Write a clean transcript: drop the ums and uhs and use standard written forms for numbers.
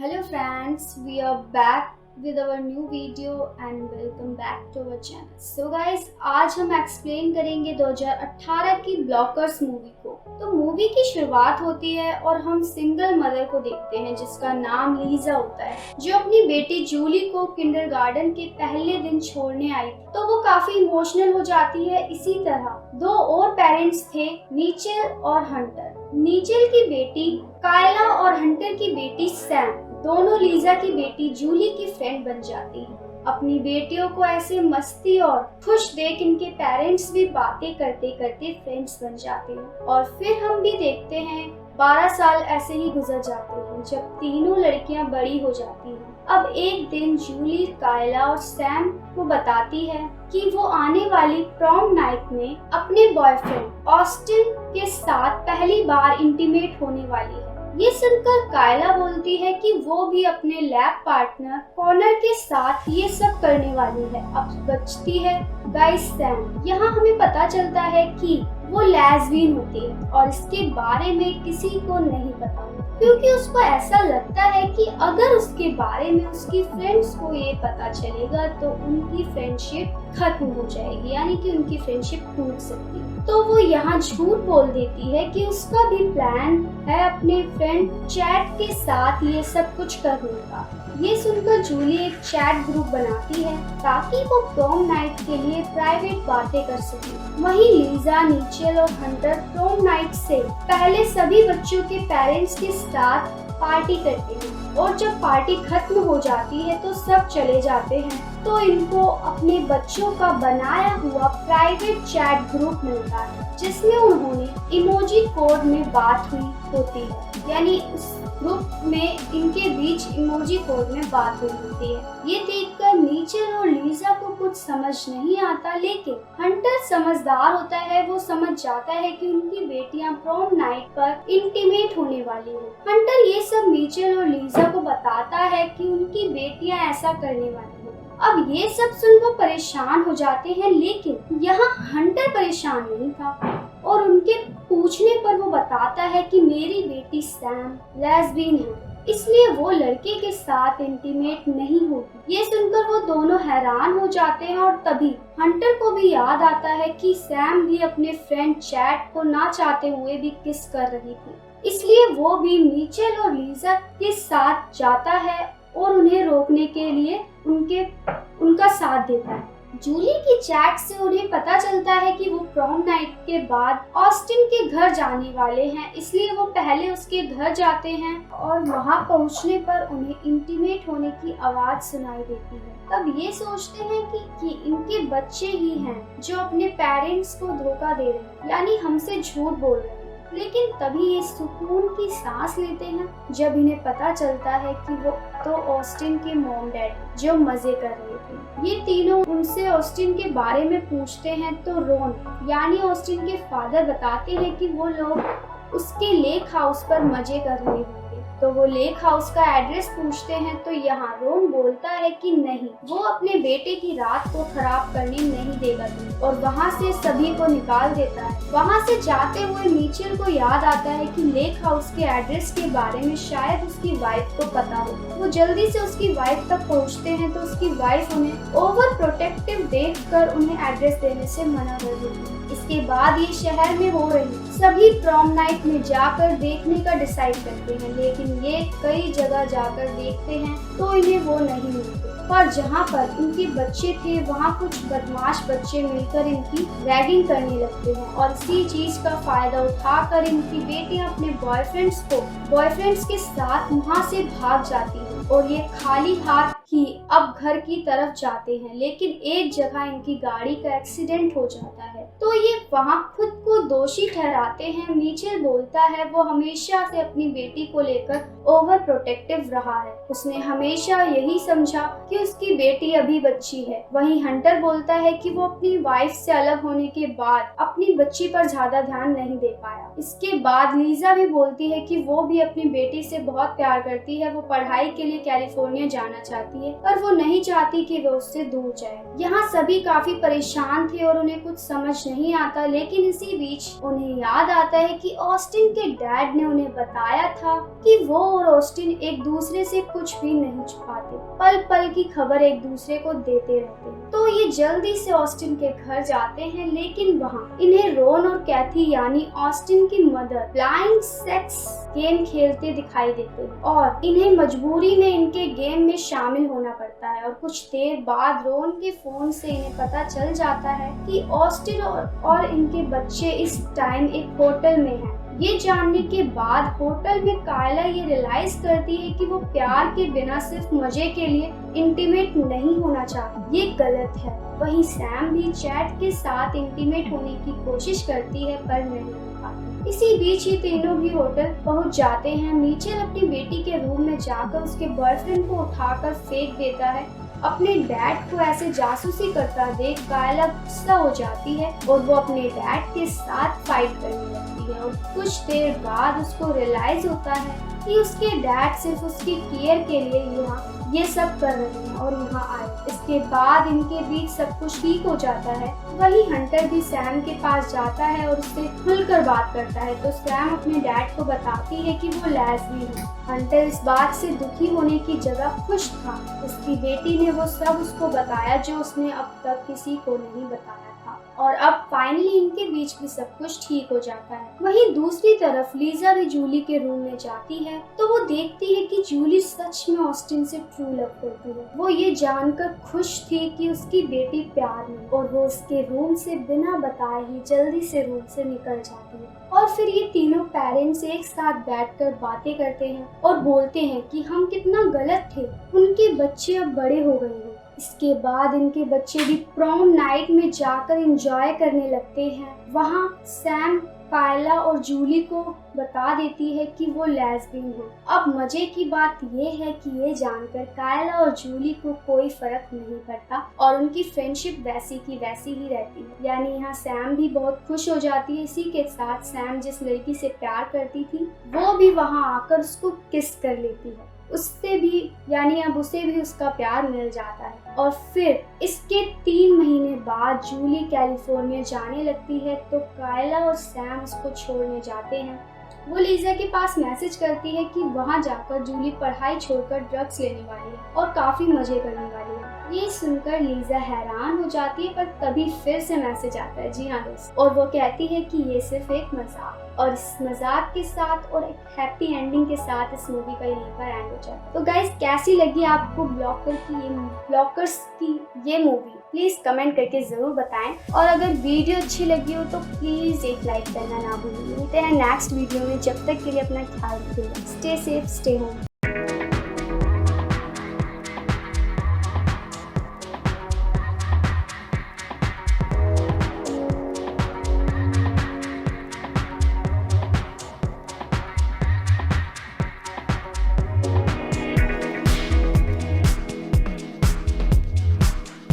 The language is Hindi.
Hello friends, we are back with our new video and welcome back to our channel. So guys, आज हम एक्सप्लेन करेंगे 2018 की ब्लॉकर्स मूवी को। तो मूवी की शुरुआत होती है और हम सिंगल मदर को देखते हैं जिसका नाम लीजा होता है, जो अपनी बेटी जूली को किंडरगार्टन के पहले दिन छोड़ने आई थी। तो वो काफी इमोशनल हो जाती है। इसी तरह दो और पेरेंट्स थे, नीचेल और हंटर। नीचेल की बेटी कायला और हंटर की बेटी सैम दोनों लीजा की बेटी जूली की फ्रेंड बन जाती हैं। अपनी बेटियों को ऐसे मस्ती और खुश देख इनके पेरेंट्स भी बातें करते करते फ्रेंड्स बन जाते हैं। और फिर हम भी देखते हैं 12 साल ऐसे ही गुजर जाते हैं जब तीनों लड़कियां बड़ी हो जाती हैं। अब एक दिन जूली कायला और सैम को बताती है कि वो आने वाली प्रॉम नाइट में अपने बॉयफ्रेंड ऑस्टिन के साथ पहली बार इंटीमेट होने वाली है। ये सुनकर कायला बोलती है कि वो भी अपने लैब पार्टनर कॉनर के साथ ये सब करने वाली है। अब बचती है गाइस सैम। यहाँ हमें पता चलता है कि वो लेस्बियन होती है और इसके बारे में किसी को नहीं पता, क्योंकि उसको ऐसा लगता है कि अगर उसके बारे में उसकी फ्रेंड्स को ये पता चलेगा तो उनकी फ्रेंडशिप खत्म हो जाएगी, यानी कि उनकी फ्रेंडशिप टूट सकती है। तो वो यहाँ झूठ बोल देती है कि उसका भी प्लान है अपने फ्रेंड चैट के साथ ये सब कुछ करने का। ये सुनकर जूली एक चैट ग्रुप बनाती है ताकि वो प्रॉम नाइट के लिए प्राइवेट बातें कर सके। वहीं लीजा, नीचेल और हंटर प्रॉम नाइट से पहले सभी बच्चों के पेरेंट्स के साथ पार्टी करते हैं और जब पार्टी खत्म हो जाती है तो सब चले जाते हैं। तो इनको अपने बच्चों का बनाया हुआ प्राइवेट चैट ग्रुप मिलता है जिसमें उन्होंने इमोजी कोड में बात हुई होती है, यानी उस ग्रुप में इनके बीच इमोजी कोड में बात हुई होती है। ये देखकर नीचेल और लीजा को कुछ समझ नहीं आता, लेकिन हंटर समझदार होता है। वो समझ जाता है कि उनकी बेटियां प्रॉम नाइट पर इंटीमेट होने वाली है। हंटर ये सब नीचेल और लीजा को बताता है कि उनकी बेटियां ऐसा करने वाली है। अब ये सब सुन वो परेशान हो जाते हैं, लेकिन यहाँ हंटर परेशान नहीं था और उनके पूछने पर वो बताता है कि मेरी बेटी सैम लेस्बियन है, इसलिए वो लड़के के साथ इंटीमेट नहीं होगी। ये सुनकर वो दोनों हैरान हो जाते हैं और तभी हंटर को भी याद आता है कि सैम भी अपने फ्रेंड चैट को ना चाहते हुए भी किस कर रही थी, इसलिए वो भी नीचेल और लीजा के साथ जाता है और उन्हें रोकने के लिए उनका साथ देता है। जूली की चैट से उन्हें पता चलता है कि वो प्रॉम नाइट के बाद ऑस्टिन के घर जाने वाले हैं, इसलिए वो पहले उसके घर जाते हैं और वहां पहुंचने पर उन्हें इंटीमेट होने की आवाज सुनाई देती है। तब ये सोचते हैं कि इनके बच्चे ही हैं जो अपने पेरेंट्स को धोखा दे रहे हैं, यानी हमसे झूठ बोल रहे हैं। लेकिन तभी ये सुकून की सांस लेते हैं जब इन्हें पता चलता है कि वो तो ऑस्टिन के मॉम डैड जो मजे कर रहे थे। ये तीनों उनसे ऑस्टिन के बारे में पूछते हैं तो रोन यानी ऑस्टिन के फादर बताते हैं कि वो लोग उसके लेक हाउस पर मजे कर रहे होंगे। तो वो लेक हाउस का एड्रेस पूछते हैं तो यहाँ रोन बोलता है कि नहीं, वो अपने बेटे की रात को खराब करने नहीं देगा और वहाँ से सभी को निकाल देता है। वहाँ से जाते हुए नीचेल को याद आता है कि लेक हाउस के एड्रेस के बारे में शायद उसकी वाइफ को पता हो। वो जल्दी से उसकी वाइफ तक पहुँचते हैं तो उसकी वाइफ उन्हें ओवर प्रोटेक्टिव देखकर उन्हें एड्रेस देने से मना कर देती है। इसके बाद ये शहर में हो रही सभी प्रॉम नाइट में जाकर देखने का डिसाइड करते हैं, लेकिन ये कई जगह जाकर देखते हैं तो इन्हें वो नहीं मिलते। पर जहाँ पर इनके बच्चे थे वहाँ कुछ बदमाश बच्चे मिलकर इनकी रैगिंग करने लगते हैं और इसी चीज का फायदा उठाकर इनकी बेटियां अपने बॉयफ्रेंड्स के साथ वहाँ से भाग जाती हैं और ये खाली हाथ ही अब घर की तरफ जाते हैं। लेकिन एक जगह इनकी गाड़ी का एक्सीडेंट हो जाता है तो ये वहाँ खुद को दोषी ठहराते हैं। नीचेल बोलता है वो हमेशा से अपनी बेटी को लेकर ओवर प्रोटेक्टिव रहा है, उसने हमेशा यही समझा कि उसकी बेटी अभी बच्ची है। वहीं हंटर बोलता है कि वो अपनी वाइफ से अलग होने के बाद अपनी बच्ची पर ज्यादा ध्यान नहीं दे पाया। इसके बाद लीजा भी बोलती है कि वो भी अपनी बेटी से बहुत प्यार करती है, वो पढ़ाई के लिए कैलिफोर्निया जाना चाहती लिए, पर वो नहीं चाहती कि वो उससे दूर जाए। यहाँ सभी काफी परेशान थे और उन्हें कुछ समझ नहीं आता, लेकिन इसी बीच उन्हें याद आता है कि ऑस्टिन के डैड ने उन्हें बताया था कि वो और ऑस्टिन एक दूसरे से कुछ भी नहीं छुपाते, पल पल की खबर एक दूसरे को देते रहते हैं। तो ये जल्दी से ऑस्टिन के घर जाते हैं, लेकिन वहाँ इन्हें रोन और कैथी यानी ऑस्टिन की मदर ब्लाइंड सेक्स गेम खेलते दिखाई देते हैं और इन्हें मजबूरी में इनके गेम में शामिल होना पड़ता है। और कुछ देर बाद रोन के फोन से इन्हें पता चल जाता है कि ऑस्टिन और इनके बच्चे इस टाइम एक होटल में हैं। ये जानने के बाद होटल में कायला ये रियलाइज करती है कि वो प्यार के बिना सिर्फ मजे के लिए इंटीमेट नहीं होना चाहती, ये गलत है। वहीं सैम भी चैट के साथ इंटीमेट होने की कोशिश करती है पर नहीं हो पाती। इसी बीच ये तीनों भी होटल पहुंच जाते हैं। मिचेल अपनी बेटी के रूम में जाकर उसके बॉयफ्रेंड को उठाकर फेंक देता है। अपने डैड को ऐसे जासूसी करता देख कायला गुस्सा हो जाती है और वो अपने डैड के साथ फाइट करने लगती है। और कुछ देर बाद उसको रियलाइज होता है कि उसके डैड सिर्फ उसकी केयर के लिए यहाँ ये सब कर रहे हैं और यहाँ आए। इसके बाद इनके बीच सब कुछ ठीक हो जाता है। वही हंटर भी सैम के पास जाता है और उससे खुलकर बात करता है। तो सैम अपने डैड को बताती है कि वो लेस्बियन है। हंटर इस बात से दुखी होने की जगह खुश था। उसकी बेटी ने वो सब उसको बताया जो उसने अब तक किसी को नहीं बताया था और अब फाइनली इनके बीच भी सब कुछ ठीक हो जाता है। वहीं दूसरी तरफ लीजा भी जूली के रूम में जाती है तो वो देखती है कि जूली सच में ऑस्टिन से ट्रू लव करती है। वो ये जानकर खुश थी कि उसकी बेटी प्यार में, और वो उसके रूम से बिना बताए ही जल्दी से रूम से निकल जाती है। और फिर ये तीनों पेरेंट्स एक साथ बैठकर बातें करते हैं और बोलते हैं कि हम कितना गलत थे, उनके बच्चे अब बड़े हो गए हैं। इसके बाद इनके बच्चे भी प्रॉम नाइट में जाकर एंजॉय करने लगते हैं। वहाँ सैम कायला और जूली को बता देती है कि वो लेस्बियन है। अब मजे की बात ये है कि ये जानकर कायला और जूली को कोई फर्क नहीं पड़ता और उनकी फ्रेंडशिप वैसी की वैसी ही रहती है। यानी यहाँ सैम भी बहुत खुश हो जाती है। इसी के साथ सैम जिस लड़की से प्यार करती थी वो भी वहाँ आकर उसको किस कर लेती है। उससे भी यानी अब उसे भी उसका प्यार मिल जाता है। और फिर इसके 3 महीने बाद जूली कैलिफोर्निया जाने लगती है तो कायला और सैम उसको छोड़ने जाते हैं। वो लीजा के पास मैसेज करती है कि वहाँ जाकर जूली पढ़ाई छोड़कर ड्रग्स लेने वाली है और काफी मजे करने वाली है। ये सुनकर लीजा हैरान हो जाती है पर तभी फिर से मैसेज आता है, जी हाँ दोस्त, और वो कहती है कि ये सिर्फ एक मजाक। और इस मजाक के साथ और एक हैप्पी एंडिंग के साथ इस मूवी का यहीं पर एंड हो जाता है। तो गाइस कैसी लगी आपको ब्लॉकर्स की ये मूवी, प्लीज कमेंट करके जरूर बताएं। और अगर वीडियो अच्छी लगी हो तो प्लीज एक लाइक करना ना भूलिए। मिलते हैं नेक्स्ट वीडियो में, जब तक के लिए अपना ख्याल रखिएगा। Stay safe, stay home.